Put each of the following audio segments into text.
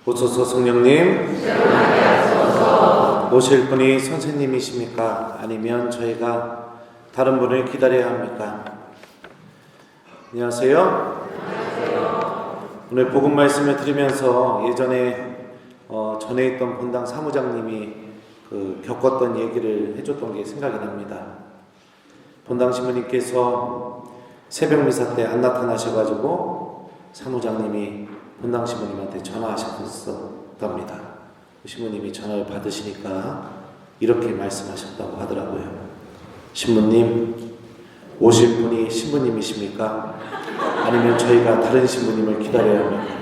오소서 성령님, 오실 분이 선생님이십니까? 아니면 저희가 다른 분을 기다려야 합니까? 안녕하세요. 오늘 복음 말씀을 드리면서 예전에 전에 있던 본당 사무장님이 겪었던 얘기를 해줬던 게 생각이 납니다. 본당 신부님께서 새벽 미사 때 안 나타나셔가지고 사무장님이 본당 신부님한테 전화하셨답니다. 신부님이 전화를 받으시니까 이렇게 말씀하셨다고 하더라고요. 신부님, 오실 분이 신부님이십니까? 아니면 저희가 다른 신부님을 기다려야 합니까?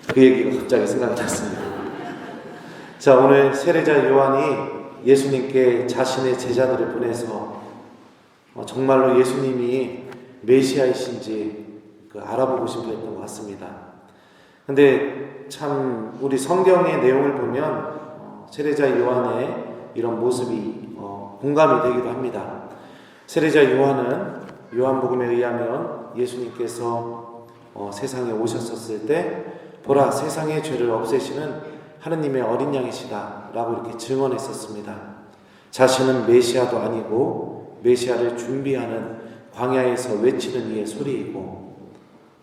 그 얘기가 갑자기 생각이 났습니다. 자, 오늘 세례자 요한이 예수님께 자신의 제자들을 보내서 정말로 예수님이 메시아이신지 알아보고 싶어 했던 것 같습니다. 근데 참 우리 성경의 내용을 보면 세례자 요한의 이런 모습이 공감이 되기도 합니다. 세례자 요한은 요한복음에 의하면 예수님께서 세상에 오셨었을 때 보라, 세상의 죄를 없애시는 하느님의 어린 양이시다 라고 이렇게 증언했었습니다. 자신은 메시아도 아니고 메시아를 준비하는 광야에서 외치는 이의 소리이고,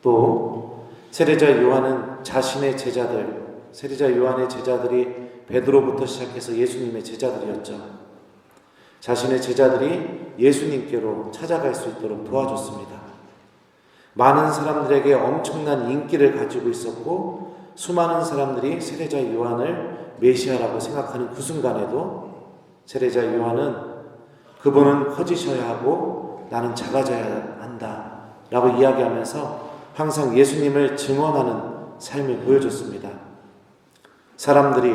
또 세례자 요한은 자신의 제자들, 세례자 요한의 제자들이 베드로부터 시작해서 예수님의 제자들이었죠. 자신의 제자들이 예수님께로 찾아갈 수 있도록 도와줬습니다. 많은 사람들에게 엄청난 인기를 가지고 있었고, 수많은 사람들이 세례자 요한을 메시아라고 생각하는 그 순간에도 세례자 요한은 그분은 커지셔야 하고 나는 작아져야 한다 라고 이야기하면서 항상 예수님을 증언하는 삶을 보여줬습니다. 사람들이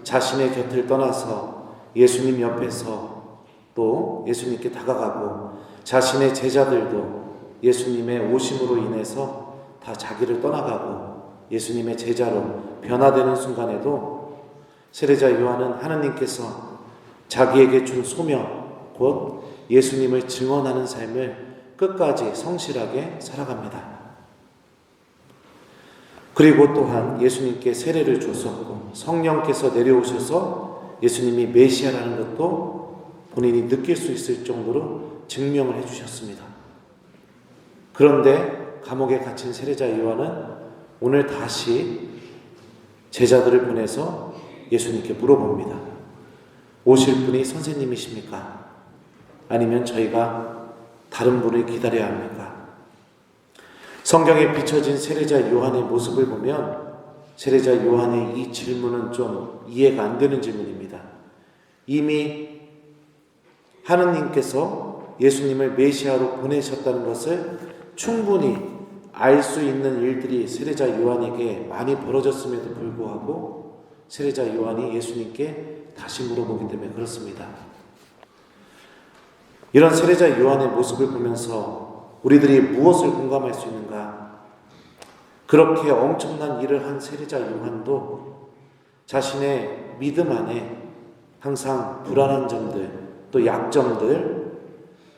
자신의 곁을 떠나서 예수님 옆에서 또 예수님께 다가가고, 자신의 제자들도 예수님의 오심으로 인해서 다 자기를 떠나가고 예수님의 제자로 변화되는 순간에도 세례자 요한은 하느님께서 자기에게 준 소명, 곧 예수님을 증언하는 삶을 끝까지 성실하게 살아갑니다. 그리고 또한 예수님께 세례를 줬었고 성령께서 내려오셔서 예수님이 메시아라는 것도 본인이 느낄 수 있을 정도로 증명을 해주셨습니다. 그런데 감옥에 갇힌 세례자 요한은 오늘 다시 제자들을 보내서 예수님께 물어봅니다. 오실 분이 선생님이십니까? 아니면 저희가 다른 분을 기다려야 합니까? 성경에 비춰진 세례자 요한의 모습을 보면 세례자 요한의 이 질문은 좀 이해가 안 되는 질문입니다. 이미 하느님께서 예수님을 메시아로 보내셨다는 것을 충분히 알 수 있는 일들이 세례자 요한에게 많이 벌어졌음에도 불구하고 세례자 요한이 예수님께 다시 물어보기 때문에 그렇습니다. 이런 세례자 요한의 모습을 보면서 우리들이 무엇을 공감할 수 있는가? 그렇게 엄청난 일을 한 세례자 요한도 자신의 믿음 안에 항상 불안한 점들, 또 약점들,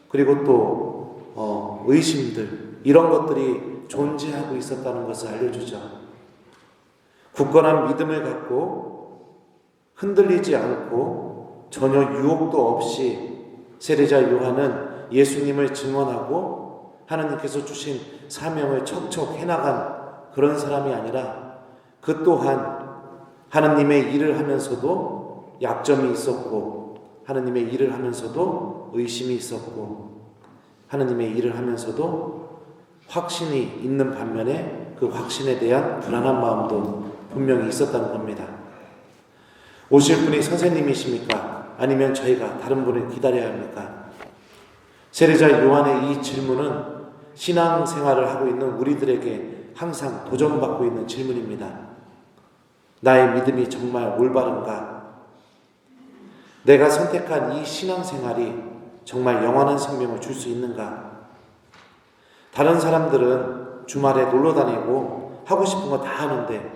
그리고 또 의심들, 이런 것들이 존재하고 있었다는 것을 알려주죠. 굳건한 믿음을 갖고 흔들리지 않고 전혀 유혹도 없이 세례자 요한은 예수님을 증언하고 하나님께서 주신 사명을 척척 해나간 그런 사람이 아니라 그 또한 하나님의 일을 하면서도 약점이 있었고, 하나님의 일을 하면서도 의심이 있었고, 하나님의 일을 하면서도 확신이 있는 반면에 그 확신에 대한 불안한 마음도 분명히 있었다는 겁니다. 오실 분이 선생님이십니까? 아니면 저희가 다른 분을 기다려야 합니까? 세례자 요한의 이 질문은 신앙생활을 하고 있는 우리들에게 항상 도전받고 있는 질문입니다. 나의 믿음이 정말 올바른가? 내가 선택한 이 신앙생활이 정말 영원한 생명을 줄 수 있는가? 다른 사람들은 주말에 놀러 다니고 하고 싶은 거 다 하는데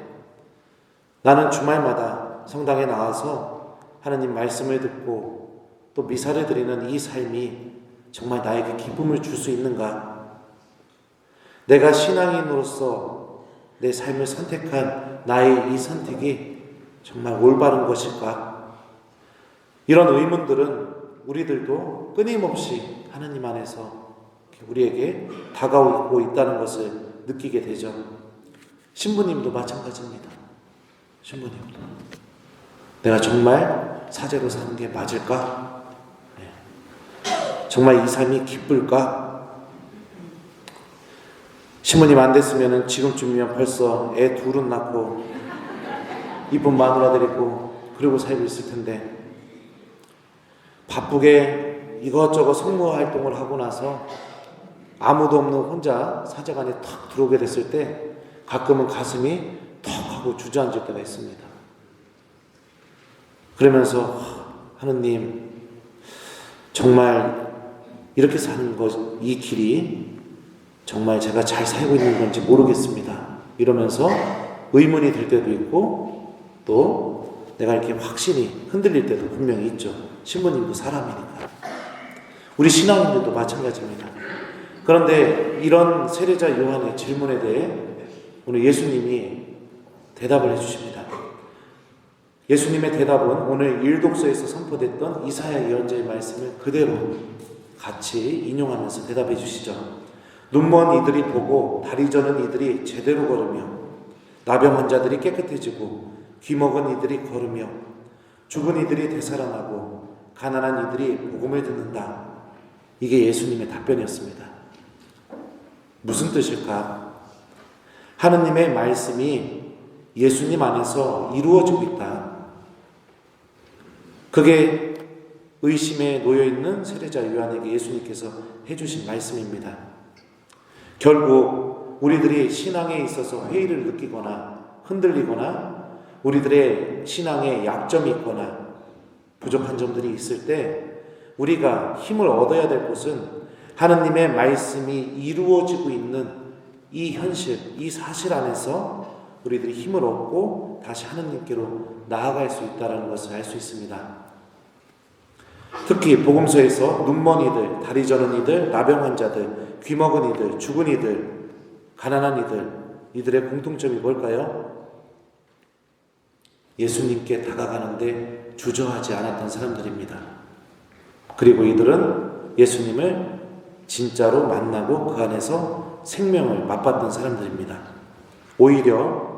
나는 주말마다 성당에 나와서 하나님 말씀을 듣고 또 미사를 드리는 이 삶이 정말 나에게 기쁨을 줄 수 있는가? 내가 신앙인으로서 내 삶을 선택한 나의 이 선택이 정말 올바른 것일까? 이런 의문들은 우리들도 끊임없이 하나님 안에서 우리에게 다가오고 있다는 것을 느끼게 되죠. 신부님도 마찬가지입니다. 신부님도 내가 정말 사제로 사는 게 맞을까? 정말 이 삶이 기쁠까? 신부님 안 됐으면 지금쯤이면 벌써 애 둘은 낳고 이쁜 마누라 데리고 그러고 살고 있을 텐데, 바쁘게 이것저것 성모 활동을 하고 나서 아무도 없는 혼자 사제관에 탁 들어오게 됐을 때 가끔은 가슴이 턱 하고 주저앉을 때가 있습니다. 그러면서 하느님, 정말 이렇게 사는 것, 이 길이 정말 제가 잘 살고 있는 건지 모르겠습니다. 이러면서 의문이 들 때도 있고, 또 내가 이렇게 확신이 흔들릴 때도 분명히 있죠. 신부님도 사람이니까. 우리 신앙인들도 마찬가지입니다. 그런데 이런 세례자 요한의 질문에 대해 오늘 예수님이 대답을 해주십니다. 예수님의 대답은 오늘 일독서에서 선포됐던 이사야 예언자의 말씀을 그대로 같이 인용하면서 대답해 주시죠. 눈먼 이들이 보고 다리 저는 이들이 제대로 걸으며 나병 환자들이 깨끗해지고 귀먹은 이들이 걸으며 죽은 이들이 되살아나고 가난한 이들이 복음을 듣는다. 이게 예수님의 답변이었습니다. 무슨 뜻일까? 하느님의 말씀이 예수님 안에서 이루어지고 있다. 그게 의심에 놓여있는 세례자 요한에게 예수님께서 해주신 말씀입니다. 결국 우리들이 신앙에 있어서 회의를 느끼거나 흔들리거나 우리들의 신앙에 약점이 있거나 부족한 점들이 있을 때 우리가 힘을 얻어야 될 곳은 하느님의 말씀이 이루어지고 있는 이 현실, 이 사실 안에서 우리들이 힘을 얻고 다시 하느님께로 나아갈 수 있다는 것을 알 수 있습니다. 특히 복음서에서 눈먼 이들, 다리 저는 이들, 나병 환자들, 귀먹은 이들, 죽은 이들, 가난한 이들, 이들의 공통점이 뭘까요? 예수님께 다가가는데 주저하지 않았던 사람들입니다. 그리고 이들은 예수님을 진짜로 만나고 그 안에서 생명을 맛봤던 사람들입니다. 오히려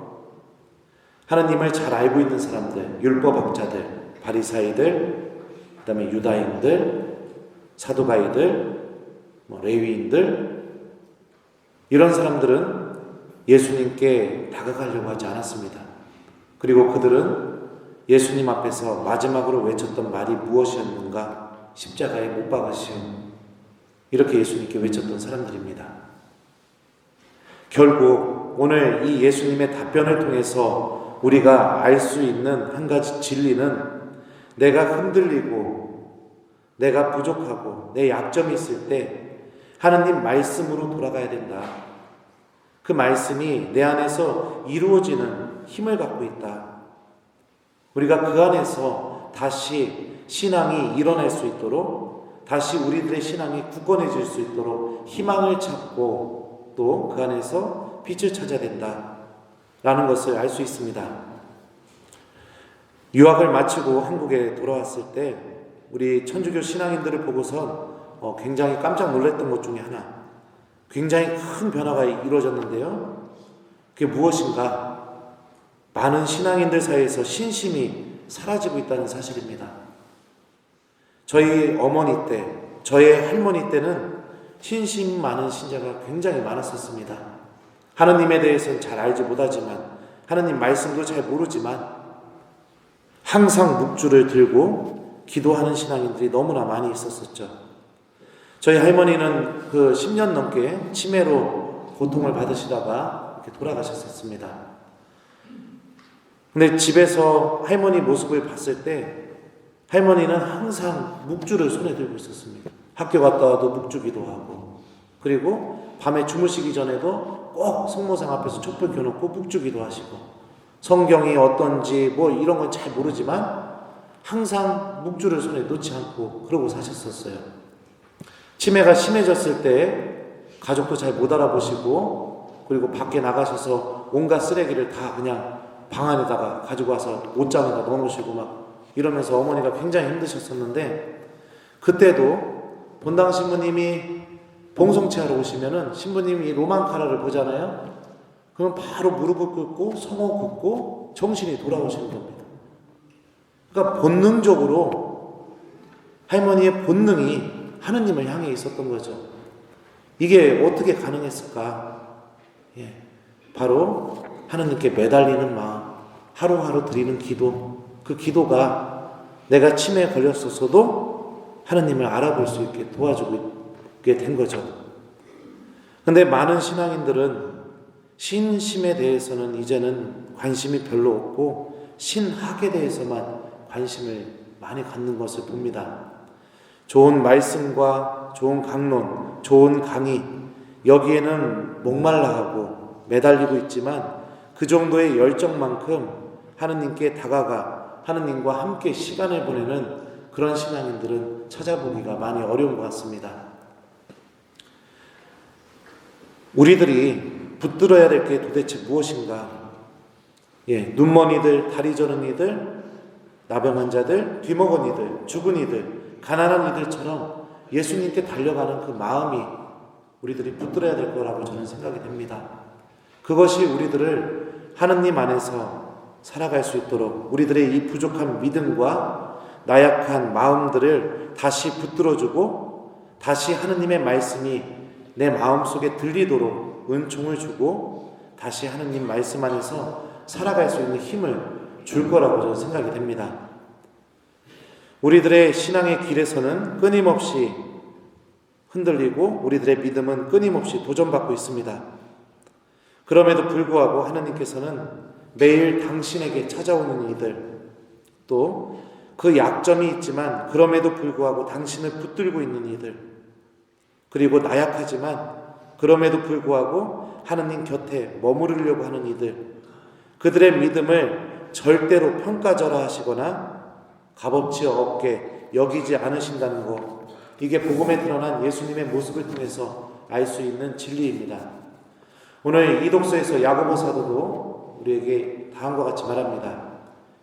하나님을 잘 알고 있는 사람들, 율법학자들, 바리사이들, 그 다음에 유다인들, 사두가이들, 레위인들, 이런 사람들은 예수님께 다가가려고 하지 않았습니다. 그리고 그들은 예수님 앞에서 마지막으로 외쳤던 말이 무엇이었는가? 십자가에 못 박으시오. 이렇게 예수님께 외쳤던 사람들입니다. 결국 오늘 이 예수님의 답변을 통해서 우리가 알 수 있는 한 가지 진리는 내가 흔들리고 내가 부족하고 내 약점이 있을 때 하나님 말씀으로 돌아가야 된다. 그 말씀이 내 안에서 이루어지는 힘을 갖고 있다. 우리가 그 안에서 다시 신앙이 일어날 수 있도록, 다시 우리들의 신앙이 굳건해질 수 있도록 희망을 찾고 또 그 안에서 빛을 찾아야 된다라는 것을 알 수 있습니다. 유학을 마치고 한국에 돌아왔을 때 우리 천주교 신앙인들을 보고선 굉장히 깜짝 놀랐던 것 중에 하나, 굉장히 큰 변화가 이루어졌는데요. 그게 무엇인가? 많은 신앙인들 사이에서 신심이 사라지고 있다는 사실입니다. 저희 어머니 때, 저의 할머니 때는 신심 많은 신자가 굉장히 많았었습니다. 하느님에 대해서는 잘 알지 못하지만, 하느님 말씀도 잘 모르지만 항상 묵주를 들고 기도하는 신앙인들이 너무나 많이 있었었죠. 저희 할머니는 그 10년 넘게 치매로 고통을 받으시다가 이렇게 돌아가셨었습니다. 근데 집에서 할머니 모습을 봤을 때 할머니는 항상 묵주를 손에 들고 있었습니다. 학교 갔다 와도 묵주 기도하고, 그리고 밤에 주무시기 전에도 꼭 성모상 앞에서 촛불 켜놓고 묵주 기도하시고, 성경이 어떤지 이런 건 잘 모르지만 항상 묵주를 손에 놓지 않고 그러고 사셨었어요. 치매가 심해졌을 때 가족도 잘 못 알아보시고, 그리고 밖에 나가셔서 온갖 쓰레기를 다 그냥 방 안에다가 가지고 와서 옷장에다 넣어놓으시고 막 이러면서 어머니가 굉장히 힘드셨었는데, 그때도 본당 신부님이 봉송체 하러 오시면은 신부님이 로망카라를 보잖아요. 그러면 바로 무릎을 꿇고 성호 긋고 정신이 돌아오시는 겁니다. 그러니까 본능적으로 할머니의 본능이 하느님을 향해 있었던 거죠. 이게 어떻게 가능했을까? 바로 하느님께 매달리는 마음, 하루하루 드리는 기도, 그 기도가 내가 치매에 걸렸었어도 하느님을 알아볼 수 있게 도와주게 된 거죠. 근데 많은 신앙인들은 신심에 대해서는 이제는 관심이 별로 없고 신학에 대해서만 관심을 많이 갖는 것을 봅니다. 좋은 말씀과 좋은 강론, 좋은 강의, 여기에는 목말라하고 매달리고 있지만 그 정도의 열정만큼 하느님께 다가가 하느님과 함께 시간을 보내는 그런 신앙인들은 찾아보기가 많이 어려운 것 같습니다. 우리들이 붙들어야 될 게 도대체 무엇인가? 눈먼 이들, 다리 저는 이들, 나병 환자들, 뒤먹은 이들, 죽은 이들, 가난한 이들처럼 예수님께 달려가는 그 마음이 우리들이 붙들어야 될 거라고 저는 생각이 됩니다. 그것이 우리들을 하느님 안에서 살아갈 수 있도록 우리들의 이 부족한 믿음과 나약한 마음들을 다시 붙들어주고 다시 하느님의 말씀이 내 마음속에 들리도록 은총을 주고 다시 하느님 말씀 안에서 살아갈 수 있는 힘을 줄 거라고 저는 생각이 됩니다. 우리들의 신앙의 길에서는 끊임없이 흔들리고 우리들의 믿음은 끊임없이 도전받고 있습니다. 그럼에도 불구하고 하느님께서는 매일 당신에게 찾아오는 이들, 또 그 약점이 있지만 그럼에도 불구하고 당신을 붙들고 있는 이들, 그리고 나약하지만 그럼에도 불구하고 하느님 곁에 머무르려고 하는 이들, 그들의 믿음을 절대로 평가절하하시거나 값어치 없게 여기지 않으신다는 것, 이게 복음에 드러난 예수님의 모습을 통해서 알 수 있는 진리입니다. 오늘 이 독서에서 야고보 사도도 우리에게 다음과 같이 말합니다.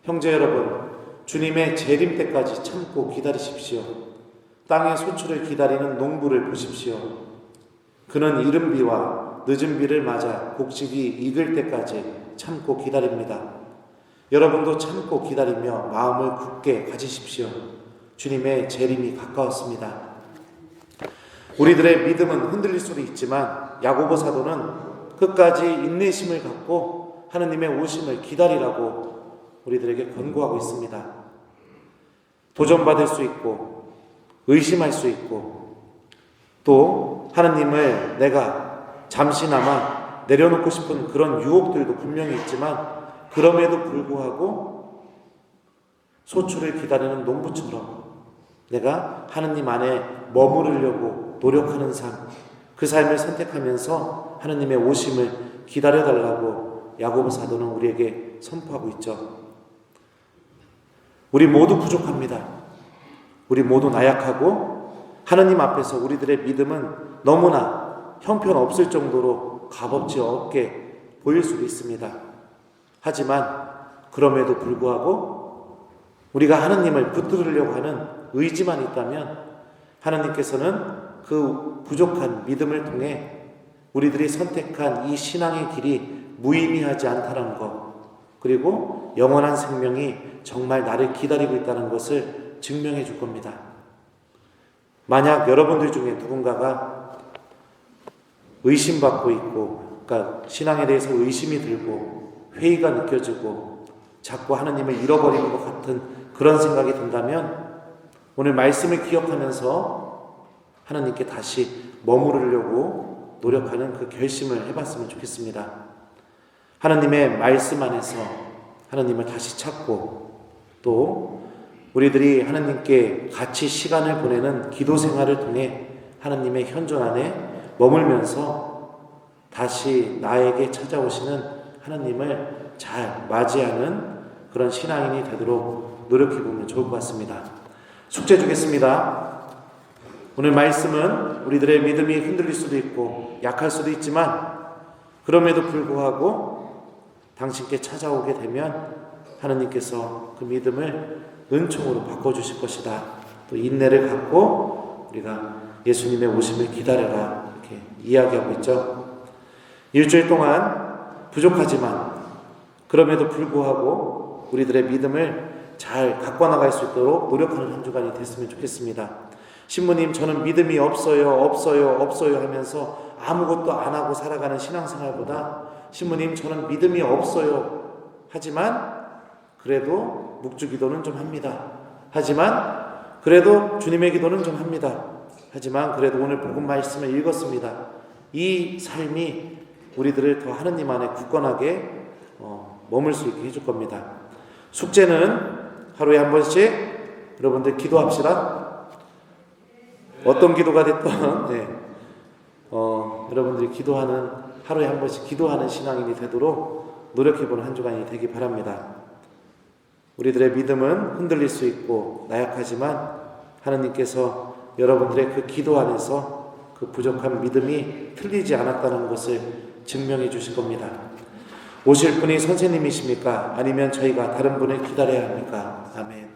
형제 여러분, 주님의 재림 때까지 참고 기다리십시오. 땅의 소출을 기다리는 농부를 보십시오. 그는 이른 비와 늦은 비를 맞아 곡식이 익을 때까지 참고 기다립니다. 여러분도 참고 기다리며 마음을 굳게 가지십시오. 주님의 재림이 가까웠습니다. 우리들의 믿음은 흔들릴 수도 있지만 야고보 사도는 끝까지 인내심을 갖고 하느님의 오심을 기다리라고 우리들에게 권고하고 있습니다. 도전받을 수 있고 의심할 수 있고 또 하느님을 내가 잠시나마 내려놓고 싶은 그런 유혹들도 분명히 있지만 그럼에도 불구하고 소출을 기다리는 농부처럼 내가 하느님 안에 머무르려고 노력하는 삶, 그 삶을 선택하면서 하느님의 오심을 기다려달라고 야고보 사도는 우리에게 선포하고 있죠. 우리 모두 부족합니다. 우리 모두 나약하고 하느님 앞에서 우리들의 믿음은 너무나 형편없을 정도로 값어치 없게 보일 수도 있습니다. 하지만 그럼에도 불구하고 우리가 하느님을 붙들으려고 하는 의지만 있다면 하느님께서는 그 부족한 믿음을 통해 우리들이 선택한 이 신앙의 길이 무의미하지 않다는 것, 그리고 영원한 생명이 정말 나를 기다리고 있다는 것을 증명해 줄 겁니다. 만약 여러분들 중에 누군가가 의심받고 있고, 그러니까 신앙에 대해서 의심이 들고 회의가 느껴지고 자꾸 하느님을 잃어버리는 것 같은 그런 생각이 든다면 오늘 말씀을 기억하면서 하느님께 다시 머무르려고 노력하는 그 결심을 해봤으면 좋겠습니다. 하느님의 말씀 안에서 하느님을 다시 찾고 또 우리들이 하느님께 같이 시간을 보내는 기도 생활을 통해 하느님의 현존 안에 머물면서 다시 나에게 찾아오시는 하느님을 잘 맞이하는 그런 신앙인이 되도록 노력해보면 좋을 것 같습니다. 숙제 주겠습니다. 오늘 말씀은 우리들의 믿음이 흔들릴 수도 있고 약할 수도 있지만 그럼에도 불구하고 당신께 찾아오게 되면 하느님께서 그 믿음을 은총으로 바꿔주실 것이다. 또 인내를 갖고 우리가 예수님의 오심을 기다려라 이렇게 이야기하고 있죠. 일주일 동안 부족하지만 그럼에도 불구하고 우리들의 믿음을 잘 갖고 나갈 수 있도록 노력하는 한 주간이 됐으면 좋겠습니다. 신부님, 저는 믿음이 없어요 하면서 아무것도 안 하고 살아가는 신앙생활보다 신부님, 저는 믿음이 없어요 하지만 그래도 묵주기도는 좀 합니다. 하지만 그래도 주님의 기도는 좀 합니다. 하지만 그래도 오늘 복음 말씀을 읽었습니다. 이 삶이 우리들을 더 하느님 안에 굳건하게 머물 수 있게 해줄 겁니다. 숙제는 하루에 한 번씩 여러분들 기도합시다. 어떤 기도가 됐던 여러분들이 기도하는 하루에 한 번씩 기도하는 신앙인이 되도록 노력해보는 한 주간이 되기 바랍니다. 우리들의 믿음은 흔들릴 수 있고 나약하지만 하느님께서 여러분들의 그 기도 안에서 그 부족한 믿음이 틀리지 않았다는 것을 증명해 주실 겁니다. 오실 분이 선생님이십니까? 아니면 저희가 다른 분을 기다려야 합니까? 아멘.